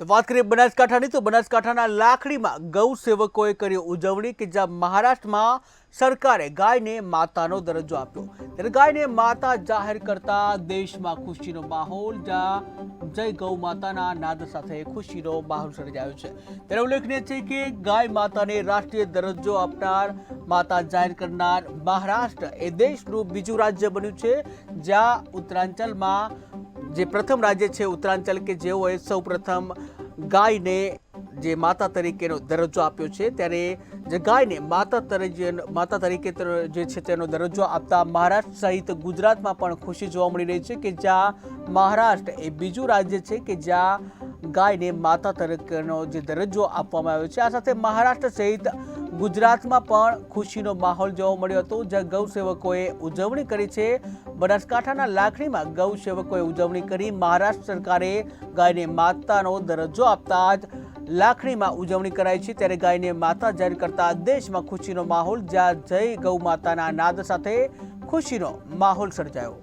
તો વાત કરીએ બનાસકાંઠાની તો બનાસકાંઠાના લાખણીમાં ગૌ સેવકોએ કરી ઉજવણી કે જ્યાં મહારાષ્ટ્રમાં સરકારે ગાયને માતાનો દરજ્જો આપ્યો ત્યારે ગાયને માતા જાહેર કરતા દેશમાં ખુશીનો માહોલ જ્યાં જય ગૌ માતાના નાદ સાથે ખુશીનો માહોલ સર્જાયો છે ત્યારે ઉલ્લેખનીય છે કે ગાય માતાને રાષ્ટ્રીય દરજ્જો આપનાર માતા જાહેર કરનાર મહારાષ્ટ્ર એ દેશનું બીજું રાજ્ય બન્યું છે જ્યાં ઉત્તરાંચલમાં જે પ્રથમ રાજ્ય છે ઉત્તરાંચલ કે જેઓએ સૌ પ્રથમ ગાયને જે માતા તરીકેનો દરજ્જો આપ્યો છે ત્યારે જે ગાયને માતા તરીકે જે છે તેનો દરજ્જો આપતા મહારાષ્ટ્ર સહિત ગુજરાતમાં પણ ખુશી જોવા મળી રહી છે કે જ્યાં મહારાષ્ટ્ર એ બીજું રાજ્ય છે કે જ્યાં ગાયને માતા તરીકેનો જે દરજ્જો આપવામાં આવ્યો છે। આ સાથે મહારાષ્ટ્ર સહિત ગુજરાતમાં પણ ખુશીનો માહોલ જોવા મળ્યો હતો જ્યાં ગૌ સેવકોએ ઉજવણી કરી છે। બનાસકાંઠાના લાખણીમાં ગૌ સેવકોએ ઉજવણી કરી મહારાષ્ટ્ર સરકારે ગાયને માતાનો દરજ્જો આપતા જ લાખણીમાં ઉજવણી કરાઈ છે ત્યારે ગાયને માતા જાહેર કરતા દેશમાં ખુશીનો માહોલ જ્યાં જય ગૌ માતાના નાદ સાથે ખુશીનો માહોલ સર્જાયો।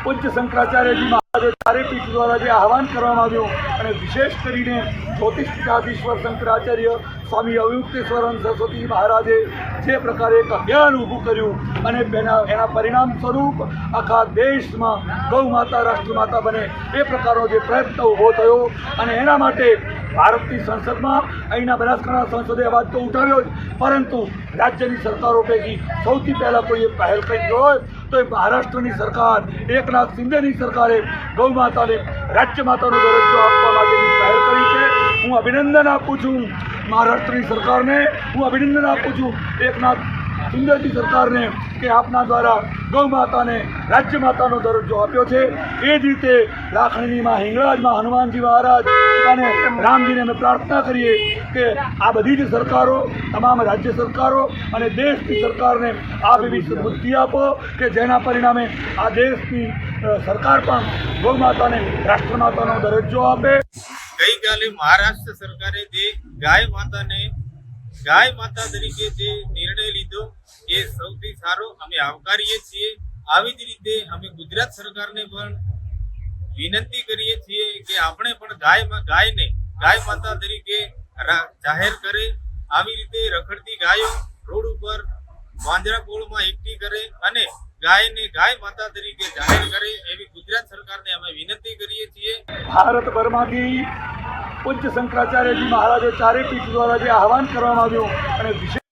પૂજ્ય શંકરાચાર્યજી મહારાજ ચારેપીઠ દ્વારા જે આહવાન કરવામાં આવ્યું અને વિશેષ કરીને જ્યોતિષ પીઠાધીશ્વર શંકરાચાર્ય સ્વામી અવયુક્તેશ્વર સરસ્વતી મહારાજે જે પ્રકારે એક અભિયાન ઊભું કર્યું અને એના પરિણામ સ્વરૂપ આખા દેશમાં ગૌ માતા રાષ્ટ્રમાતા બને એ પ્રકારનો જે પ્રયત્ન ઊભો થયો અને એના માટે ભારતની સંસદમાં અહીંના બનાસકાંઠા સંસદે અવાજ તો ઉઠાવ્યો જ પરંતુ રાજ્યની સરકારો પૈકી સૌથી પહેલાં કોઈએ પહેલ કરી હોય તો એ મહારાષ્ટ્રની સરકાર એકનાથ શિંદેની સરકારે ગૌ માતાને રાજ્ય માતાનો દરજ્જો આપવા માટેની પહેલ કરી છે। હું અભિનંદન આપું છું મહારાષ્ટ્રની સરકારને, હું અભિનંદન આપું છું એકનાથ શિંદેની સરકારને કે આપના દ્વારા ગૌ માતાને રાજ્ય માતાનો દરજ્જો આપ્યો છે। એ જ રીતે લાખણીમાં હિંગળાજમાં હનુમાનજી મહારાજ અને રામજીને અમે પ્રાર્થના કરીએ કે આ બધી જ સરકારો તમામ રાજ્ય સરકારો અને દેશની સરકારને આપ એવી બુદ્ધિ આપો કે જેના પરિણામે આ દેશની સરકાર પણ ગૌ માતાને રાષ્ટ્રમાતાનો દરજ્જો આપે। ગઈકાલે મહારાષ્ટ્ર સરકારે જે ગાય માતા તરીકે જે નિર્ણય લીધો એ સૌથી સારો અમે આવકારીએ છીએ। આવી જ રીતે અમે ગુજરાત સરકારને પણ વિનંતી કરીએ છીએ કે આપણે પણ ગાયને ગાય માતા તરીકે જાહેર કરે। આવી રીતે રખડતી ગાયો રોડ ઉપર વાંદરાપોળમાં એકઠી કરે અને ગાયને ગાય માતા તરીકે જાહેર કરે એવી ગુજરાત સરકારને અમે વિનંતી કરીએ છીએ। ભારતભરમાંથી પૂજ્ય શંકરાચાર્યજી મહારાજે ચારેપીઠ દ્વારા જે આહવાન કરવામાં આવ્યું અને વિશેષ